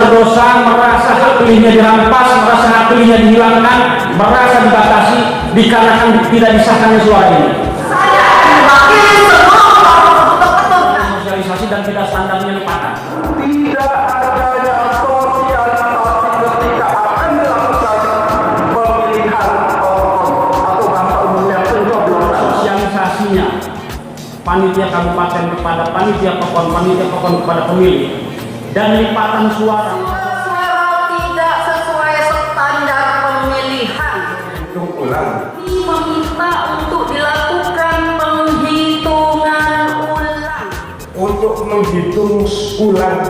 berdosa, merasa hak pilihnya dirampas, merasa hak pilihnya dihilangkan, merasa dibatasi dikarenakan tidak disahkannya suara ini. Sosialisasi dan tidak standarnya lipatan. Tidak adanya sosialisasi ketika akan dilakukan pemilihan atau bahasa umumnya pencoblosan. Sosialisasinya panitia kabupaten kepada panitia pokon kepada pemilih dan lipatan suara tidak sesuai standar pemilihan. Hitung ulang. Meminta untuk dilakukan penghitungan ulang. Untuk menghitung ulang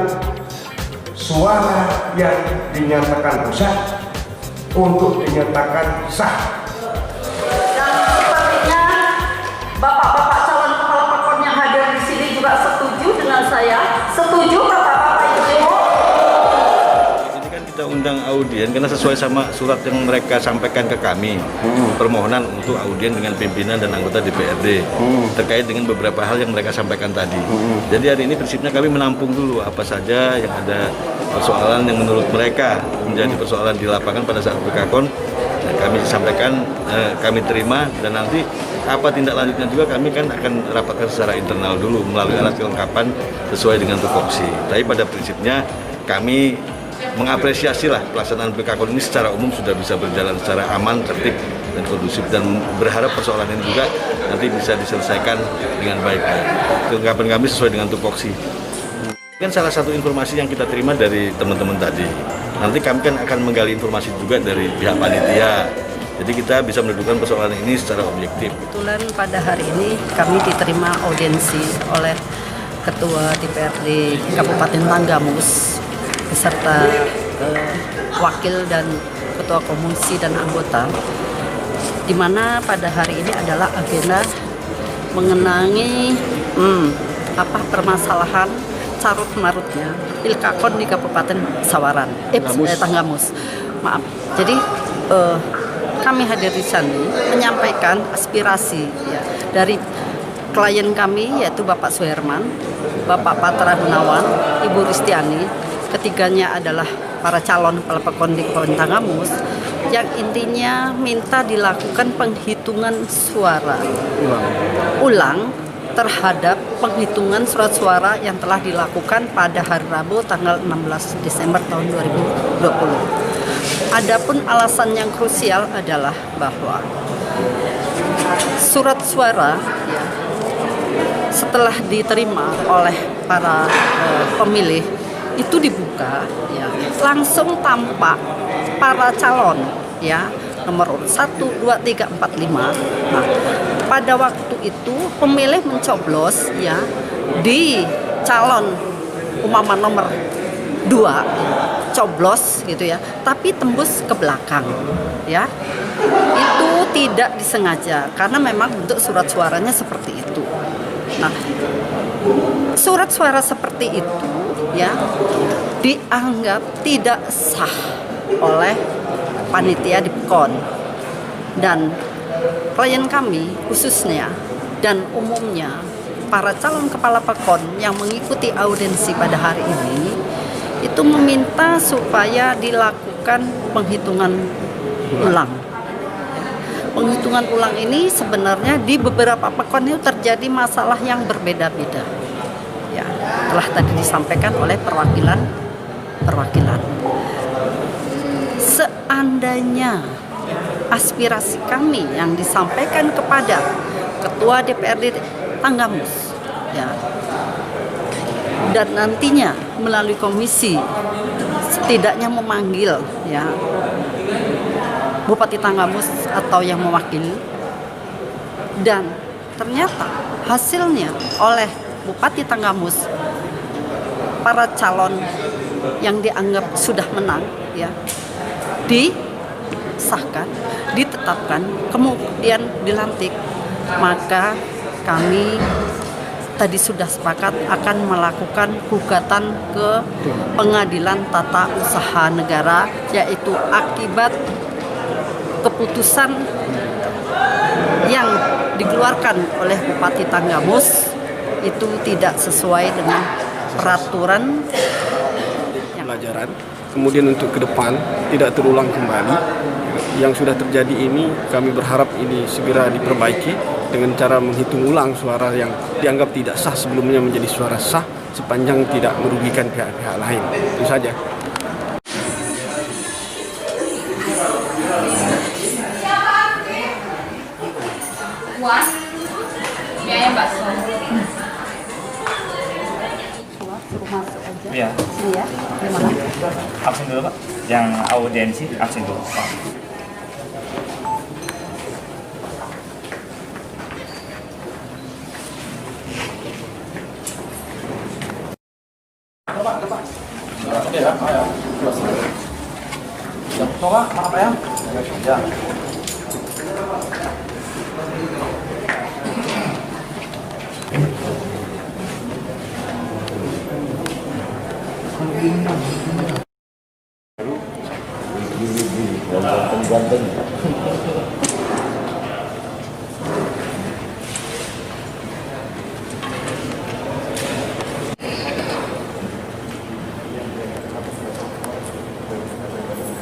suara yang dinyatakan sah untuk dinyatakan sah. Dan sepertinya bapak-bapak calon kepala pekon yang hadir di sini juga setuju dengan saya. Setuju bapak-bapak itu? Ini kan kita undang audien karena sesuai sama surat yang mereka sampaikan ke kami, permohonan untuk audien dengan pimpinan dan anggota DPRD terkait dengan beberapa hal yang mereka sampaikan tadi. Jadi hari ini prinsipnya kami menampung dulu apa saja yang ada persoalan yang menurut mereka menjadi persoalan di lapangan pada saat PKKON. Kami sampaikan, kami terima, dan nanti apa tindak lanjutnya juga kami kan akan rapatkan secara internal dulu melalui alat kelengkapan sesuai dengan tupoksi. Tapi pada prinsipnya kami mengapresiasi lah pelaksanaan PKKON ini secara umum sudah bisa berjalan secara aman, tertib, dan kondusif, dan berharap persoalan ini juga nanti bisa diselesaikan dengan baik. Kelengkapan kami sesuai dengan tupoksi. Kan salah satu informasi yang kita terima dari teman-teman tadi. Nanti kami kan akan menggali informasi juga dari pihak panitia. Jadi kita bisa mendudukan persoalan ini secara objektif. Kebetulan pada hari ini kami diterima audiensi oleh Ketua DPRD Kabupaten Tanggamus beserta wakil dan Ketua Komisi dan anggota, di mana pada hari ini adalah agenda mengenai permasalahan carut marutnya PKKON di Kabupaten Sawaran, Tanggamus. Maaf. Jadi kami hadir di sini menyampaikan aspirasi ya, dari klien kami, yaitu Bapak Suherman, Bapak Patra Gunawan, Ibu Ristiani. Ketiganya adalah para calon kepala pekon di Kabupaten Tanggamus yang intinya minta dilakukan penghitungan suara ulang terhadap penghitungan surat suara yang telah dilakukan pada hari Rabu tanggal 16 Desember tahun 2020. Adapun alasan yang krusial adalah bahwa surat suara ya, setelah diterima oleh para pemilih itu dibuka ya, langsung tampak para calon ya, nomor urut 1, 2, 3, 4, 5. Nah, pada waktu itu pemilih mencoblos ya di calon umpama nomor 2 coblos gitu ya, tapi tembus ke belakang ya. Itu tidak disengaja karena memang bentuk surat suaranya seperti itu. Nah, surat suara seperti itu ya dianggap tidak sah oleh panitia di PKON, dan klien kami khususnya dan umumnya para calon kepala PKON yang mengikuti audiensi pada hari ini itu meminta supaya dilakukan penghitungan ulang. Penghitungan ulang ini sebenarnya di beberapa PKON itu terjadi masalah yang berbeda-beda. Ya, telah tadi disampaikan oleh perwakilan. Seandainya aspirasi kami yang disampaikan kepada Ketua DPRD Tanggamus ya, dan nantinya melalui komisi setidaknya memanggil ya Bupati Tanggamus atau yang mewakili, dan ternyata hasilnya oleh Bupati Tanggamus para calon yang dianggap sudah menang ya disahkan, ditetapkan, kemudian dilantik, maka kami tadi sudah sepakat akan melakukan gugatan ke Pengadilan Tata Usaha Negara, yaitu akibat keputusan yang dikeluarkan oleh Bupati Tanggamus itu tidak sesuai dengan peraturan yang pembelajaran, kemudian untuk ke depan tidak terulang kembali. Yang sudah terjadi ini kami berharap ini segera diperbaiki dengan cara menghitung ulang suara yang dianggap tidak sah sebelumnya menjadi suara sah sepanjang tidak merugikan pihak-pihak lain. Itu saja. Puas, biaya bakso. Suruh masuk aja. Iya. Iya. Gimana? Absen dulu Pak. Yang audiensi absen dulu Pak.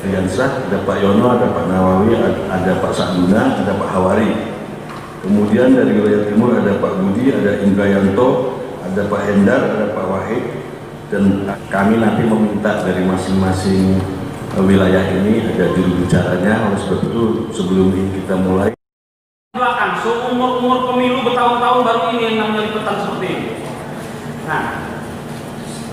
Riansah, ada Pak Yono, ada Pak Nawawi, ada Pak Saduna, ada Pak Hawari. Kemudian dari wilayah timur ada Pak Budi, ada Indrayanto, ada Pak Hendar, ada Pak Wahid. Dan kami nanti meminta dari masing-masing wilayah ini ada juru bicaranya. Oleh sebab itu sebelum ini kita mulai. Belakang, seumur-umur pemilu bertahun-tahun baru ini yang namanya liputan seperti ini. Nah,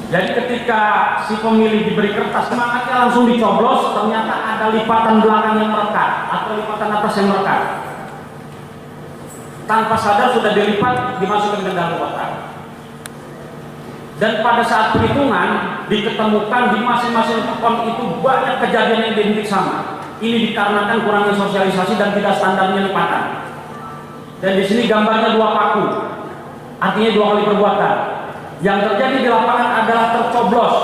jadi ketika si pemilih diberi kertas, semangatnya langsung dicoblos, ternyata ada lipatan belakang yang merekat atau lipatan atas yang merekat. Tanpa sadar sudah dilipat, dimasukkan ke dalam kotak. Dan pada saat perhitungan diketemukan di masing-masing akun itu banyak kejadian yang identik sama. Ini dikarenakan kurangnya sosialisasi dan tidak standarnya lipatan. Dan di sini gambarnya 2 paku, artinya 2 kali perbuatan. Yang terjadi di lapangan adalah tercoblos.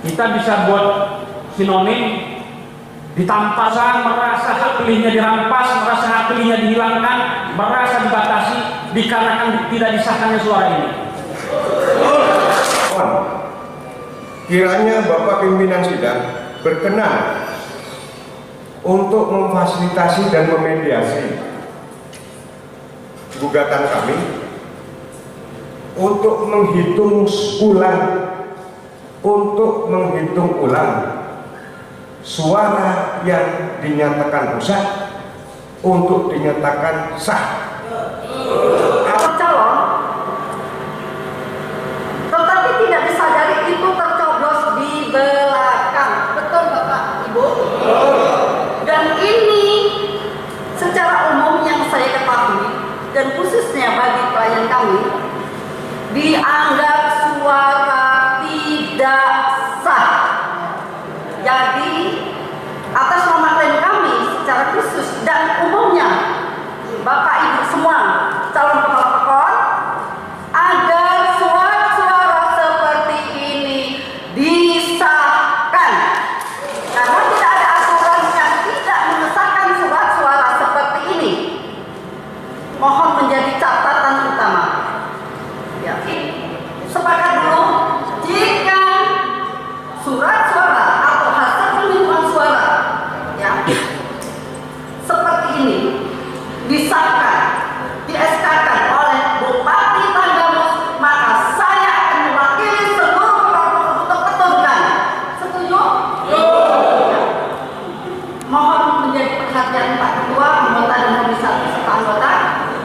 Kita bisa buat sinonim, ditampakkan merasa hak pilihnya dirampas, merasa hak pilihnya dihilangkan, merasa dibatasi dikarenakan tidak disahkannya suara ini. Kiranya Bapak pimpinan sidang berkenan untuk memfasilitasi dan memediasi gugatan kami untuk menghitung ulang suara yang dinyatakan rusak untuk dinyatakan sah. Calon, tetapi tidak disadari itu tercoblos di belakang. Betul Bapak Ibu? Dan ini secara umum yang saya ketahui dan khususnya bagi klien kami dianggap suara tidak sah. Jadi atas nama klien kami secara khusus dan umumnya Bapak Ibu semua calon kepala pekon agar suara-suara seperti ini disahkan, karena tidak ada aturan yang tidak mengesahkan surat suara seperti ini. Mohon menjadi catatan utama. Ya, sepakat dulu jika surat suara atau hasil penghitungan suara ya seperti ini disahkan, di-SK-kan oleh Bupati Tanggamus, maka saya akan mewakili seluruh kelompok untuk keturunkan. Setuju? Mohon menjadi perhatian Pak Ketua, anggota dan komisaris serta anggota.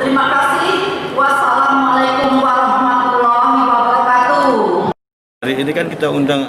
Terima kasih. Wassalamualaikum warahmatullahi wabarakatuh. Hari ini kan kita undang